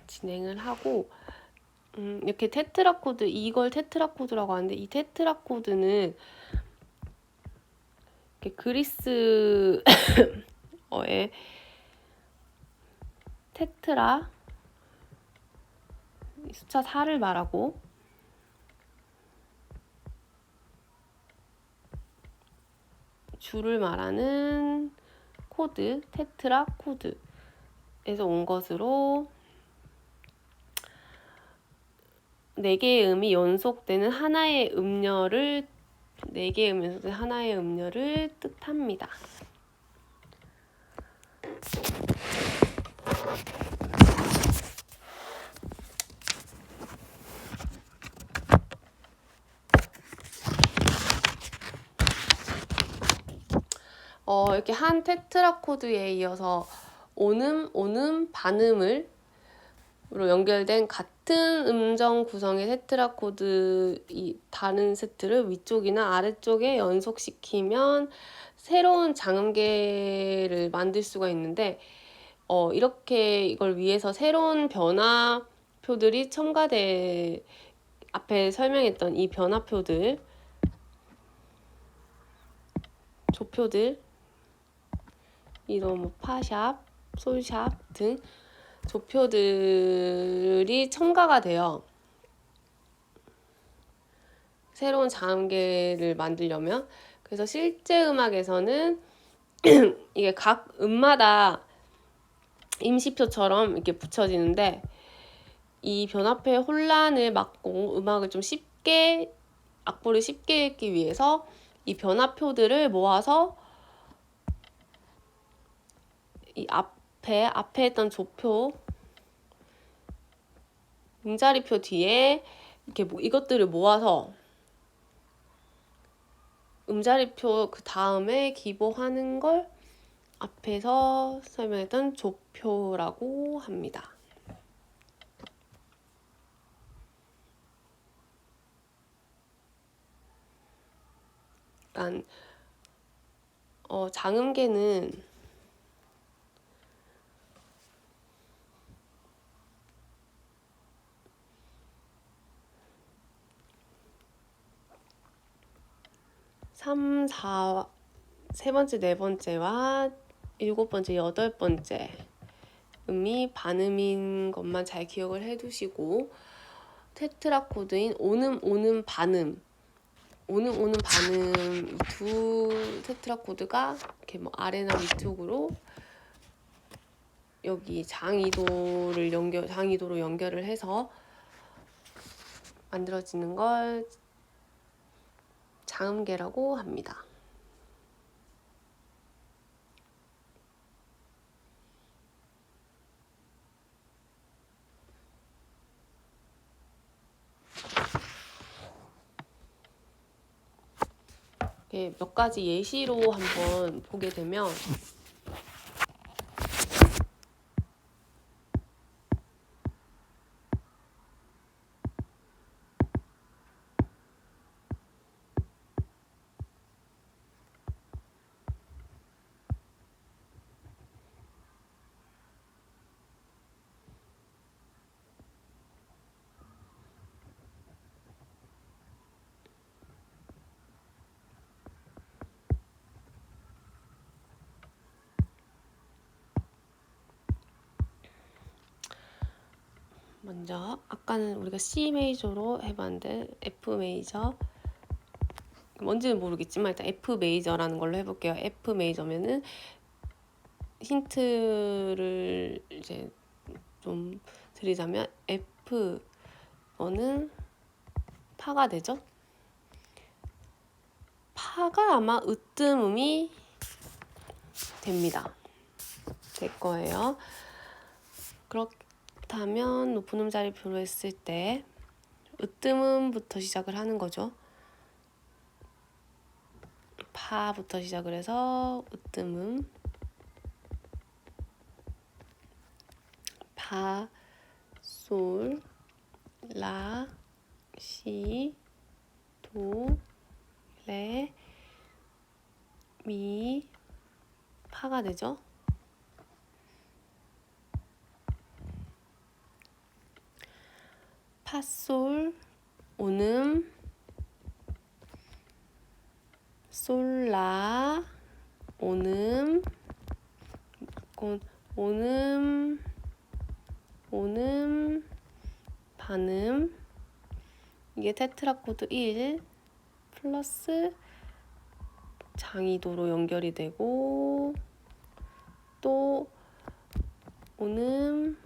진행을 하고, 이렇게 테트라 코드, 이걸 테트라 코드라고 하는데, 이 테트라 코드는 이렇게 그리스어의 테트라 숫자 4를 말하고, 주를 말하는 코드, 테트라 코드에서 온 것으로 4개의 음이 연속되는 하나의 음열을, 4개의 음이 연속되는 하나의 음열을 뜻합니다. 이렇게 한 테트라 코드에 이어서 온음, 반음으로 연결된 같은 음정 구성의 테트라 코드 이 다른 세트를 위쪽이나 아래쪽에 연속시키면 새로운 장음계를 만들 수가 있는데, 이렇게 이걸 위해서 새로운 변화표들이 첨가돼 앞에 설명했던 이 변화표들, 조표들, 이런 뭐 파샵, 솔샵 등 조표들이 첨가가 돼요. 새로운 자음계를 만들려면. 그래서 실제 음악에서는 이게 각 음마다 임시표처럼 이렇게 붙여지는데, 이 변화표의 혼란을 막고 음악을 좀 쉽게, 악보를 쉽게 읽기 위해서 이 변화표들을 모아서 이 앞에 했던 조표, 음자리표 뒤에 이렇게 이것들을 모아서 음자리표 그 다음에 기보하는 걸 앞에서 설명했던 조표라고 합니다. 그러니까 장음계는 세 번째, 네 번째와 일곱 번째, 여덟 번째 음이 반음인 것만 잘 기억을 해두시고, 테트라코드인 오ным, 오ным, 반음, 오ным, 오ным, 반음 두 테트라코드가 이렇게 뭐 아래나 위쪽으로 여기 장이도로 연결을 해서 만들어지는 걸 장음계라고 합니다. 몇 가지 예시로 한번 보게 되면, 먼저 아까는 우리가 C 메이저로 해봤는데 F 메이저, 뭔지는 모르겠지만 일단 F 메이저라는 걸로 해볼게요. F 메이저면은 힌트를 이제 좀 드리자면, F는 파가 되죠. 파가 아마 으뜸음이 됩니다. 될 거예요. 그렇다면 높은 음자리표로 했을 때 으뜸음부터 시작을 하는 거죠. 파부터 시작을 해서 으뜸음, 파, 솔, 라, 시, 도, 레, 미, 파가 되죠. 파, 솔, 오ным, 솔, 라, 오ным, 오ным, 반음. 이게 테트라코드 1 플러스 장이도로 연결이 되고, 또 오ным,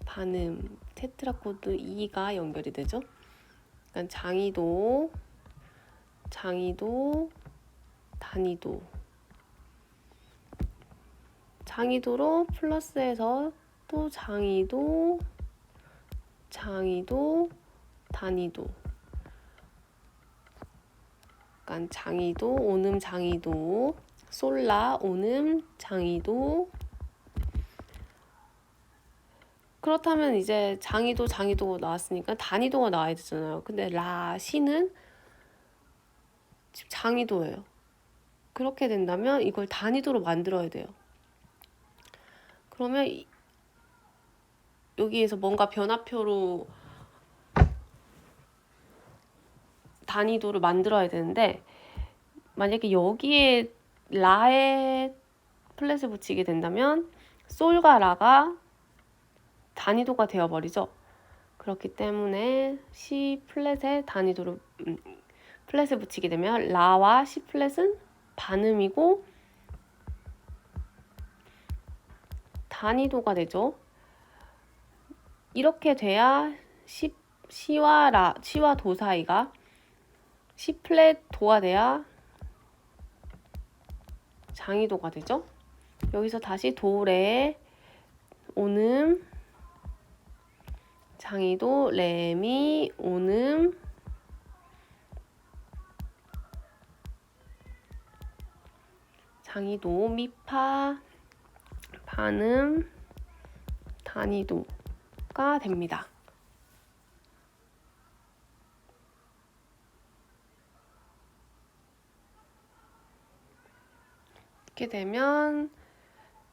반음, 테트라코드 2가 연결이 되죠. 그러니까 장이도, 단이도, 장이도로 플러스해서 또 장이도, 단이도. 그러니까 장이도, 오ным, 장이도, 솔라, 오ным, 장이도. 그렇다면 이제 장이도가 나왔으니까 단이도가 나와야 되잖아요. 근데 라, 시는 지금 장이도예요. 그렇게 된다면 이걸 단이도로 만들어야 돼요. 그러면 여기에서 뭔가 변화표로 단위도를 만들어야 되는데 만약에 여기에 라에 플랫을 붙이게 된다면 솔과 라가 단위도가 되어버리죠. 그렇기 때문에 C 플랫에 단위도를 플랫을 붙이게 되면 라와 C 플랫은 반음이고 단위도가 되죠. 이렇게 돼야 C와 도 사이가 C 플랫 도가 돼야 장위도가 되죠. 여기서 다시 도, 레, 오음, 장위도, 레, 미, 오음, 장위도, 미, 파, 반음, 단위도가 됩니다. 이렇게 되면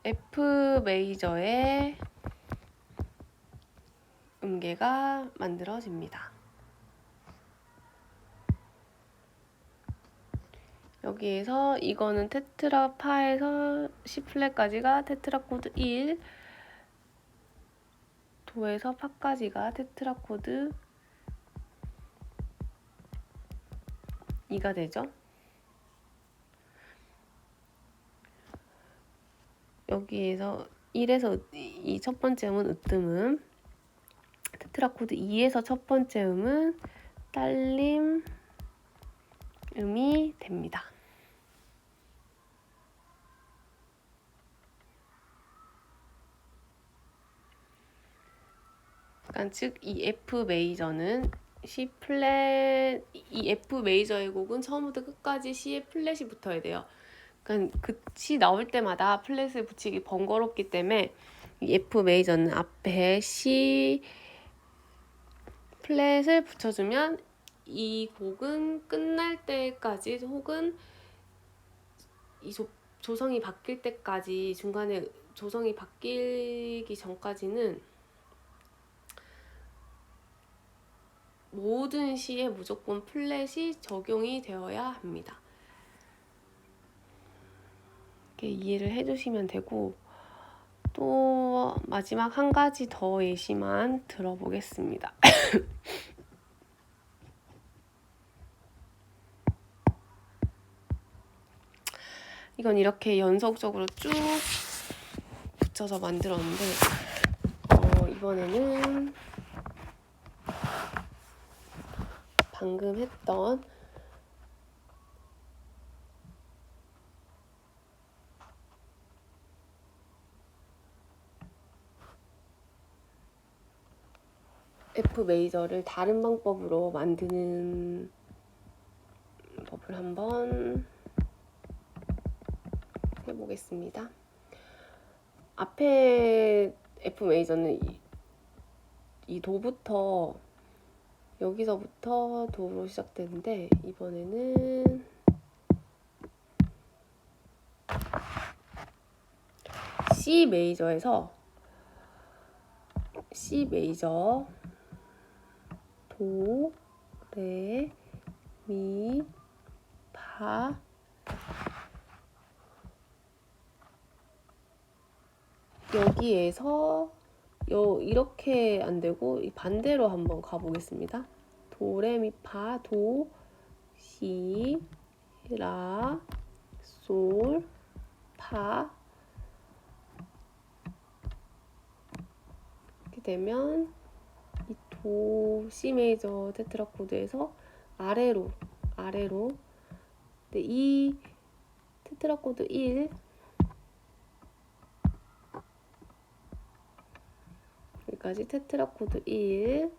F 메이저의 음계가 만들어집니다. 여기에서 이거는 테트라 파에서 C 플랫까지가 테트라 코드 1, 도에서 파까지가 테트라 코드 2가 되죠. 여기에서 1에서 이 첫 번째 음은 으뜸음, 테트라 코드 2에서 첫 번째 음은 딸림 음이 됩니다. 그러니까 즉 이 F 메이저는 C 플랫, 이 F 메이저의 곡은 처음부터 끝까지 C에 플랫이 붙어야 돼요. 그러니까 그 C 나올 때마다 플랫을 붙이기 번거롭기 때문에 이 F 메이저는 앞에 C 플랫을 붙여주면 이 곡은 끝날 때까지 혹은 이 조성이 바뀔 때까지 중간에 조성이 바뀌기 전까지는 모든 시에 무조건 플랫이 적용이 되어야 합니다. 이렇게 이해를 해주시면 되고 또 마지막 한 가지 더 예시만 들어보겠습니다. 이건 이렇게 연속적으로 쭉 붙여서 만들었는데 이번에는 방금 했던 F 메이저를 다른 방법으로 만드는 법을 한번 해보겠습니다. 앞에 F 메이저는 이 도부터 여기서부터 도로 시작되는데 이번에는 C 메이저에서 C 메이저 도, 레, 미, 파 여기에서 이렇게 안 되고 반대로 한번 가보겠습니다. 도, 레, 미, 파, 도, 시, 라, 솔, 파 이렇게 되면 이 도, C 메이저 테트라 코드에서 아래로 근데 이 테트라 코드 1 여기까지 테트라 코드 1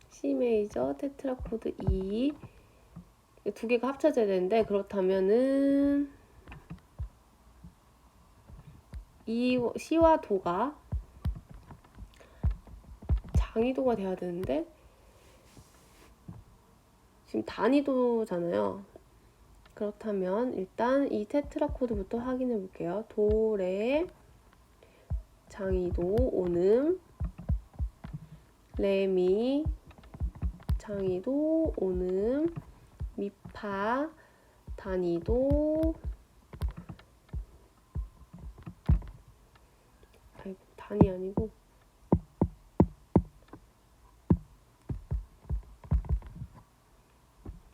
C 메이저 테트라 코드 2 두 개가 합쳐져야 되는데 그렇다면은 이 C와 도가 장위도가 돼야 되는데 지금 단위도잖아요. 그렇다면 일단 이 테트라 코드부터 확인해 볼게요. 도, 레, 장위도, 오음, 레미, 장이도, 오는, 미파, 단이도, 아이고, 단이 아니고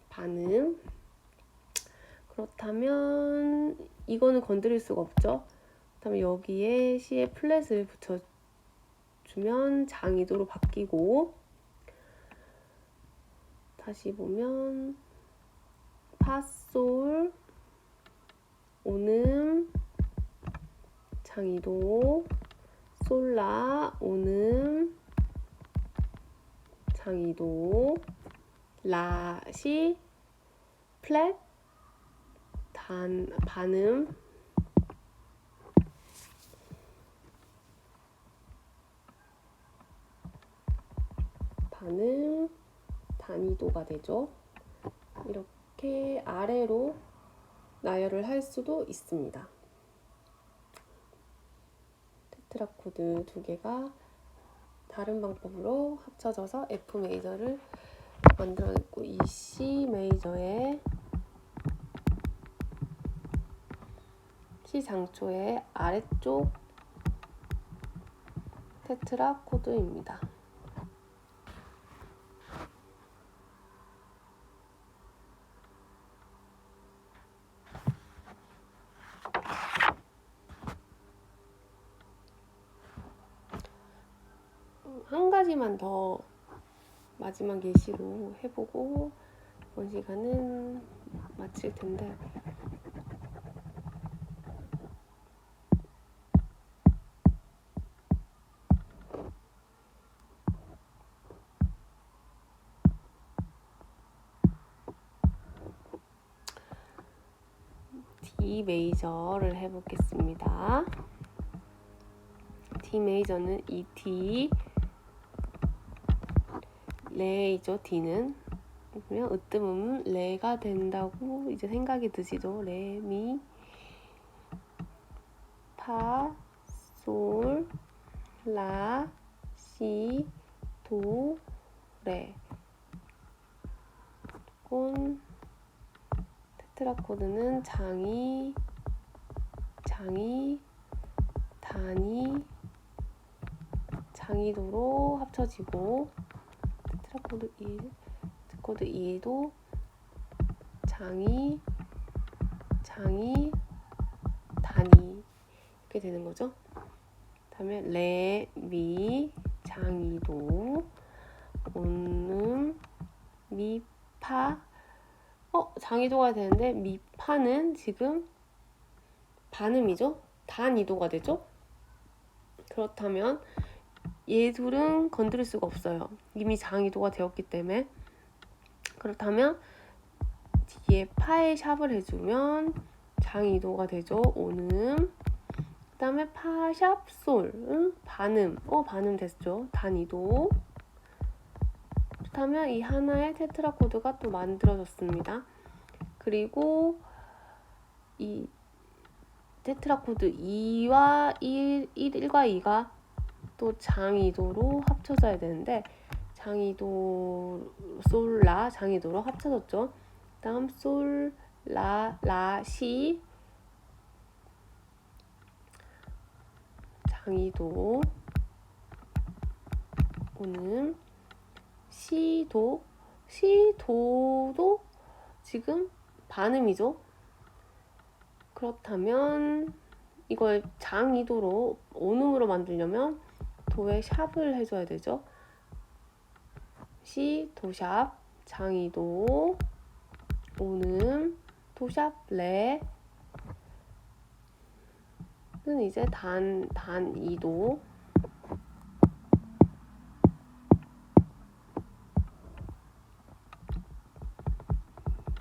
반음. 그렇다면 이거는 건드릴 수가 없죠. 그다음에 여기에 C에 플랫을 붙여주면 장이도로 바뀌고, 다시 보면 파솔, 오는, 장이도, 솔라, 오는, 장이도, 라, 시, 플랫, 반음, 단이도가 되죠. 이렇게 아래로 나열을 할 수도 있습니다. 테트라코드 두 개가 다른 방법으로 합쳐져서 F 메이저를 만들어냈고, 이 C 메이저의 C 장초의 아래쪽 테트라코드입니다. 한 가지만 더 마지막 예시로 해보고 이번 시간은 마칠 텐데, D 메이저를 해보겠습니다. D 메이저는 이 D, 레이죠. D는 그러면 으뜸음 레가 된다고 이제 생각이 드시죠. 레, 미, 파, 솔, 라, 시, 도, 레. 곤 테트라코드는 장이, 단이, 장이도로 합쳐지고, 테트라코드 1, 코드 2도 장이, 단이 이렇게 되는 거죠. 다음에 레, 미, 장이도, 온음, 미, 파. 장이도가 되는데 미파는 지금 반음이죠. 단이도가 되죠. 그렇다면 얘 둘은 건드릴 수가 없어요. 이미 장이도가 되었기 때문에. 그렇다면 뒤에 파에 샵을 해주면 장이도가 되죠. 오는. 그 다음에 파, 샵, 솔. 반음. 반음 됐죠. 단이도. 그렇다면 이 하나의 테트라코드가 또 만들어졌습니다. 그리고 이 테트라코드 2와 1과 2가 또 장이도로 합쳐져야 되는데, 장이도, 솔, 라, 장이도로 합쳐졌죠. 다음 솔, 라, 시, 장이도, 오는, 시도도 지금 반음이죠. 그렇다면 이걸 장이도로 온음으로 만들려면 도에 샵을 해줘야 되죠. 시, 도샵, 장이도, 오는, 도샵, 레는 이제 단이도,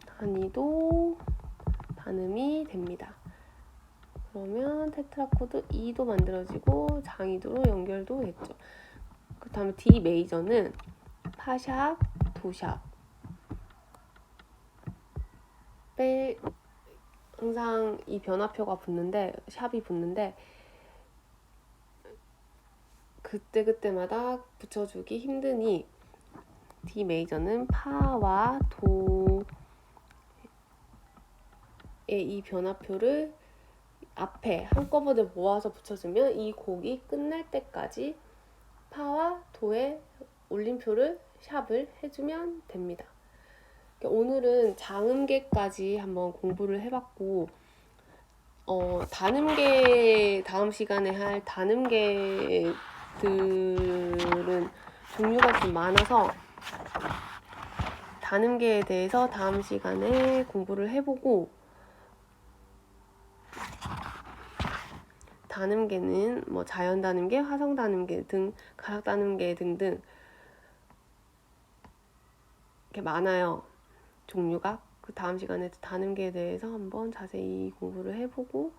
단이도 반음이 됩니다. 그러면 테트라코드 2도 만들어지고 장이도로 연결도 됐죠. 그 다음에 D 메이저는 파샵, 도샵 빼 항상 이 변화표가 붙는데, 샵이 붙는데, 그때그때마다 붙여주기 힘드니 D 메이저는 파와 도의 이 변화표를 앞에 한꺼번에 모아서 붙여주면 이 곡이 끝날 때까지 파와 도의 올림표를 샵을 해주면 됩니다. 오늘은 장음계까지 한번 공부를 해봤고 단음계 다음 시간에 할 단음계들은 종류가 좀 많아서 단음계에 대해서 다음 시간에 공부를 해보고 단음계는 뭐 자연단음계, 화성단음계 등 가락단음계 등등 이렇게 많아요. 종류가. 그 다음 시간에 단음계에 대해서 한번 자세히 공부를 해보고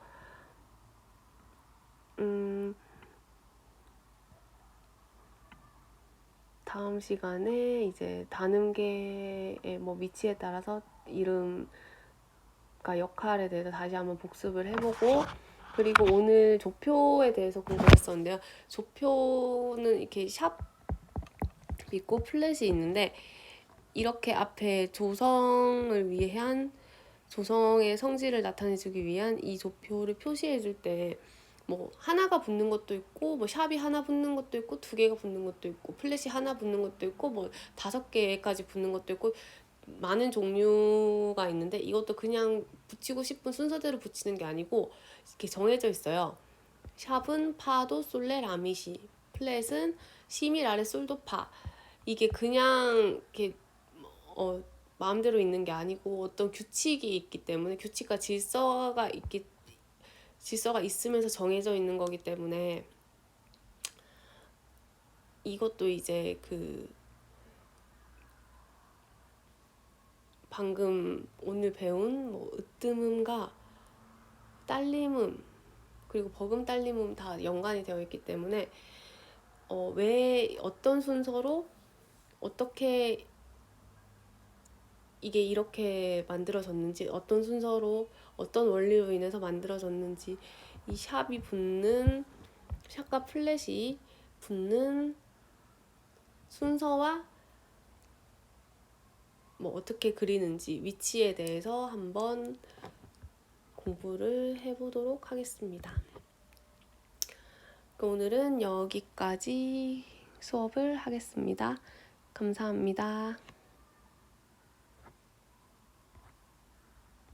다음 시간에 이제 단음계의 뭐 위치에 따라서 이름과 역할에 대해서 다시 한번 복습을 해보고 그리고 오늘 조표에 대해서 공부했었는데요. 조표는 이렇게 샵 있고 플랫이 있는데 이렇게 앞에 조성을 위한 조성의 성질을 나타내주기 위한 이 조표를 표시해줄 때 뭐 하나가 붙는 것도 있고 뭐 샵이 하나 붙는 것도 있고 2개가 붙는 것도 있고 플랫이 하나 붙는 것도 있고 뭐 5개까지 붙는 것도 있고 많은 종류가 있는데 이것도 그냥 붙이고 싶은 순서대로 붙이는 게 아니고 이렇게 정해져 있어요. 샵은 파도 솔레 라미시, 플랫은 시미 라레 솔도 파. 이게 그냥 이렇게 마음대로 있는 게 아니고 어떤 규칙이 있기 때문에 규칙과 질서가 있으면서 정해져 있는 거기 때문에 이것도 이제 그 방금 오늘 배운 뭐 으뜸음과 딸림음 그리고 버금딸림음 다 연관이 되어 있기 때문에 왜 어떤 순서로 어떻게 이게 이렇게 만들어졌는지 어떤 순서로 어떤 원리로 인해서 만들어졌는지 이 샵이 붙는 샵과 플랫이 붙는 순서와 뭐 어떻게 그리는지 위치에 대해서 한번 공부를 해보도록 하겠습니다. 오늘은 여기까지 수업을 하겠습니다. 감사합니다.